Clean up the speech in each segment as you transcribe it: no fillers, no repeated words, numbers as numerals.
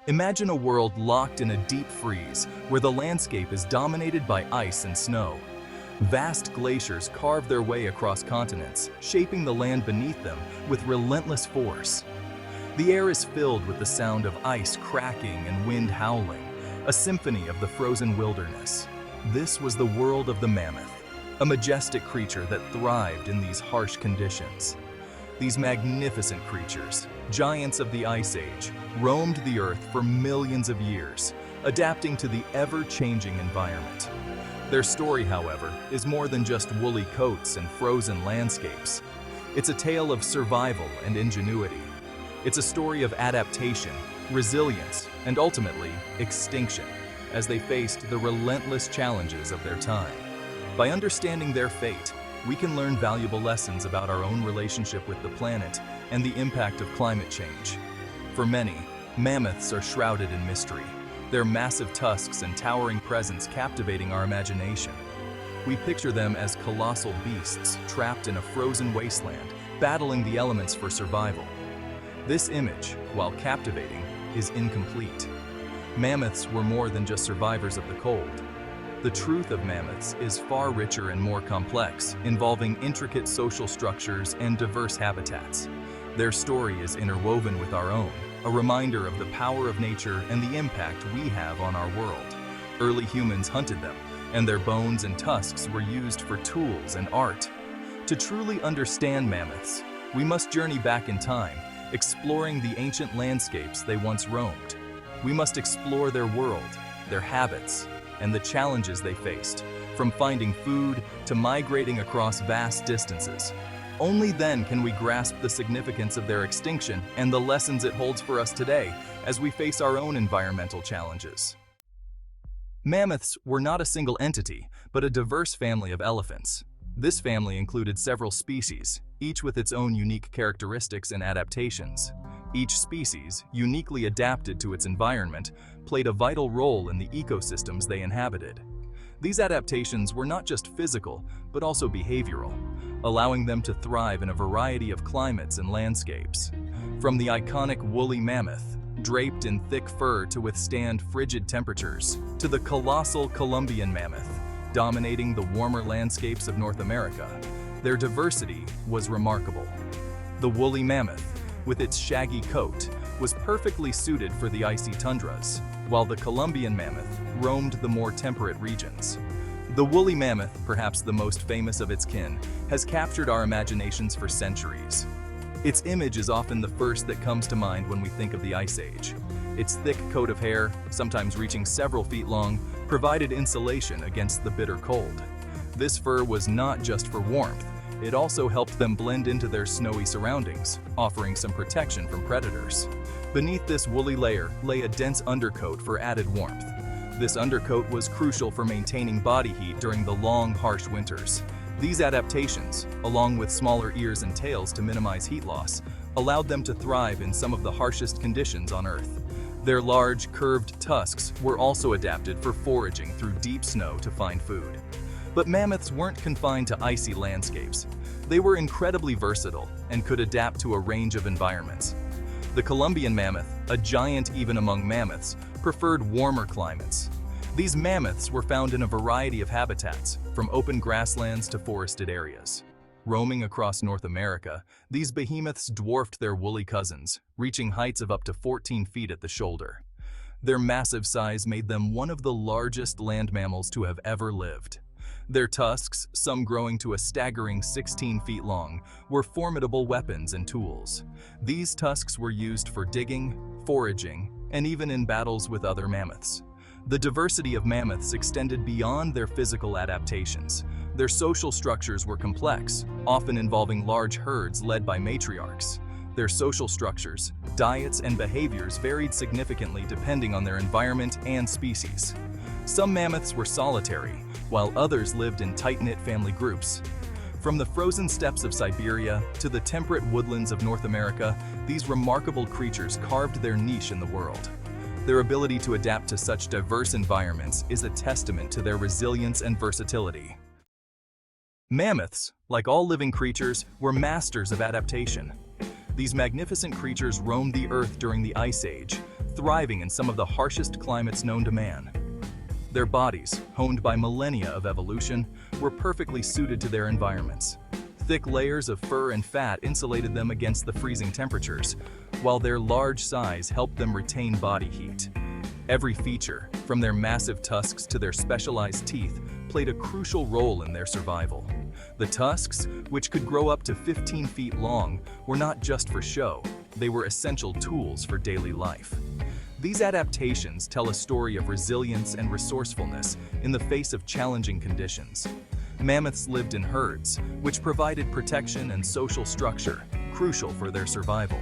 Imagine a world locked in a deep freeze, where the landscape is dominated by ice and snow. Vast glaciers carve their way across continents, shaping the land beneath them with relentless force. The air is filled with the sound of ice cracking and wind howling, a symphony of the frozen wilderness. This was the world of the mammoth, a majestic creature that thrived in these harsh conditions. These magnificent creatures, giants of the Ice Age, roamed the Earth for millions of years, adapting to the ever-changing environment. Their story, however, is more than just woolly coats and frozen landscapes. It's a tale of survival and ingenuity. It's a story of adaptation, resilience, and ultimately, extinction, as they faced the relentless challenges of their time. By understanding their fate, we can learn valuable lessons about our own relationship with the planet and the impact of climate change. For many, mammoths are shrouded in mystery, their massive tusks and towering presence captivating our imagination. We picture them as colossal beasts trapped in a frozen wasteland, battling the elements for survival. This image, while captivating, is incomplete. Mammoths were more than just survivors of the cold. The truth of mammoths is far richer and more complex, involving intricate social structures and diverse habitats. Their story is interwoven with our own, a reminder of the power of nature and the impact we have on our world. Early humans hunted them, and their bones and tusks were used for tools and art. To truly understand mammoths, we must journey back in time, exploring the ancient landscapes they once roamed. We must explore their world, their habits, and the challenges they faced, from finding food to migrating across vast distances. Only then can we grasp the significance of their extinction and the lessons it holds for us today as we face our own environmental challenges. Mammoths were not a single entity, but a diverse family of elephants. This family included several species, each with its own unique characteristics and adaptations. Each species, uniquely adapted to its environment, played a vital role in the ecosystems they inhabited. These adaptations were not just physical, but also behavioral, allowing them to thrive in a variety of climates and landscapes. From the iconic woolly mammoth, draped in thick fur to withstand frigid temperatures, to the colossal Columbian mammoth, dominating the warmer landscapes of North America, their diversity was remarkable. The woolly mammoth, with its shaggy coat, was perfectly suited for the icy tundras, while the Columbian mammoth roamed the more temperate regions. The woolly mammoth, perhaps the most famous of its kin, has captured our imaginations for centuries. Its image is often the first that comes to mind when we think of the Ice Age. Its thick coat of hair, sometimes reaching several feet long, provided insulation against the bitter cold. This fur was not just for warmth, it also helped them blend into their snowy surroundings, offering some protection from predators. Beneath this woolly layer lay a dense undercoat for added warmth. This undercoat was crucial for maintaining body heat during the long, harsh winters. These adaptations, along with smaller ears and tails to minimize heat loss, allowed them to thrive in some of the harshest conditions on Earth. Their large, curved tusks were also adapted for foraging through deep snow to find food. But mammoths weren't confined to icy landscapes. They were incredibly versatile and could adapt to a range of environments. The Columbian mammoth, a giant even among mammoths, preferred warmer climates. These mammoths were found in a variety of habitats, from open grasslands to forested areas. Roaming across North America, these behemoths dwarfed their woolly cousins, reaching heights of up to 14 feet at the shoulder. Their massive size made them one of the largest land mammals to have ever lived. Their tusks, some growing to a staggering 16 feet long, were formidable weapons and tools. These tusks were used for digging, foraging, and even in battles with other mammoths. The diversity of mammoths extended beyond their physical adaptations. Their social structures were complex, often involving large herds led by matriarchs. Their social structures, diets, and behaviors varied significantly depending on their environment and species. Some mammoths were solitary, while others lived in tight-knit family groups. From the frozen steppes of Siberia to the temperate woodlands of North America, these remarkable creatures carved their niche in the world. Their ability to adapt to such diverse environments is a testament to their resilience and versatility. Mammoths, like all living creatures, were masters of adaptation. These magnificent creatures roamed the Earth during the Ice Age, thriving in some of the harshest climates known to man. Their bodies, honed by millennia of evolution, were perfectly suited to their environments. Thick layers of fur and fat insulated them against the freezing temperatures, while their large size helped them retain body heat. Every feature, from their massive tusks to their specialized teeth, played a crucial role in their survival. The tusks, which could grow up to 15 feet long, were not just for show, they were essential tools for daily life. These adaptations tell a story of resilience and resourcefulness in the face of challenging conditions. Mammoths lived in herds, which provided protection and social structure, crucial for their survival.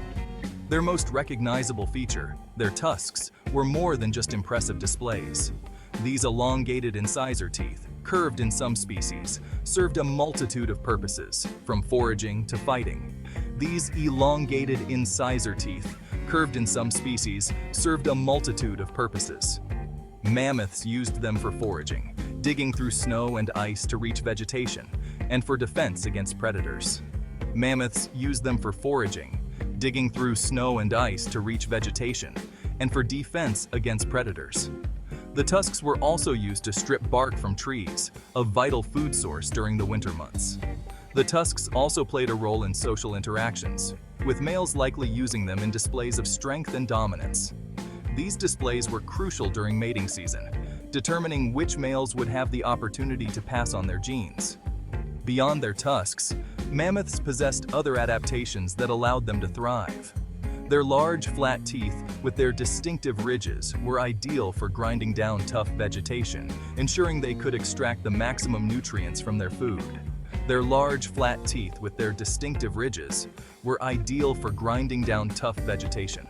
Their most recognizable feature, their tusks, were more than just impressive displays. These elongated incisor teeth, curved in some species, served a multitude of purposes, from foraging to fighting. These elongated incisor teeth, curved in some species, served a multitude of purposes. Mammoths used them for foraging, digging through snow and ice to reach vegetation, and for defense against predators. Mammoths used them for foraging, digging through snow and ice to reach vegetation, and for defense against predators. The tusks were also used to strip bark from trees, a vital food source during the winter months. The tusks also played a role in social interactions, with males likely using them in displays of strength and dominance. These displays were crucial during mating season, determining which males would have the opportunity to pass on their genes. Beyond their tusks, mammoths possessed other adaptations that allowed them to thrive. Their large, flat teeth, with their distinctive ridges, were ideal for grinding down tough vegetation, ensuring they could extract the maximum nutrients from their food. Their large, flat teeth, with their distinctive ridges, were ideal for grinding down tough vegetation.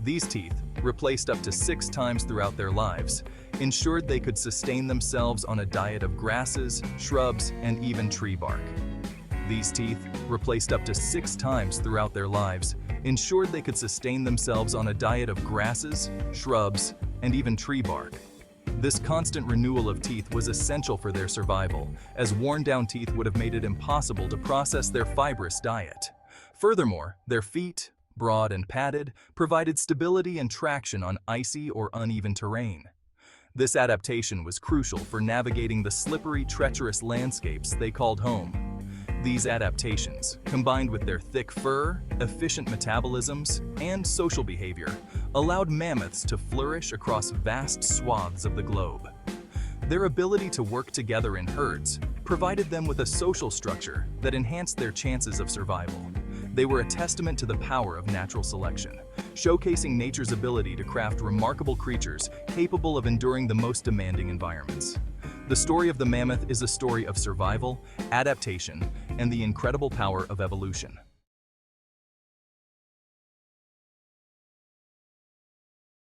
These teeth, replaced up to 6 times throughout their lives, ensured they could sustain themselves on a diet of grasses, shrubs, and even tree bark. These teeth, replaced up to 6 times throughout their lives, ensured they could sustain themselves on a diet of grasses, shrubs, and even tree bark. This constant renewal of teeth was essential for their survival, as worn-down teeth would have made it impossible to process their fibrous diet. Furthermore, their feet, broad and padded, provided stability and traction on icy or uneven terrain. This adaptation was crucial for navigating the slippery, treacherous landscapes they called home. These adaptations, combined with their thick fur, efficient metabolisms, and social behavior, allowed mammoths to flourish across vast swaths of the globe. Their ability to work together in herds provided them with a social structure that enhanced their chances of survival. They were a testament to the power of natural selection, showcasing nature's ability to craft remarkable creatures capable of enduring the most demanding environments. The story of the mammoth is a story of survival, adaptation, and the incredible power of evolution.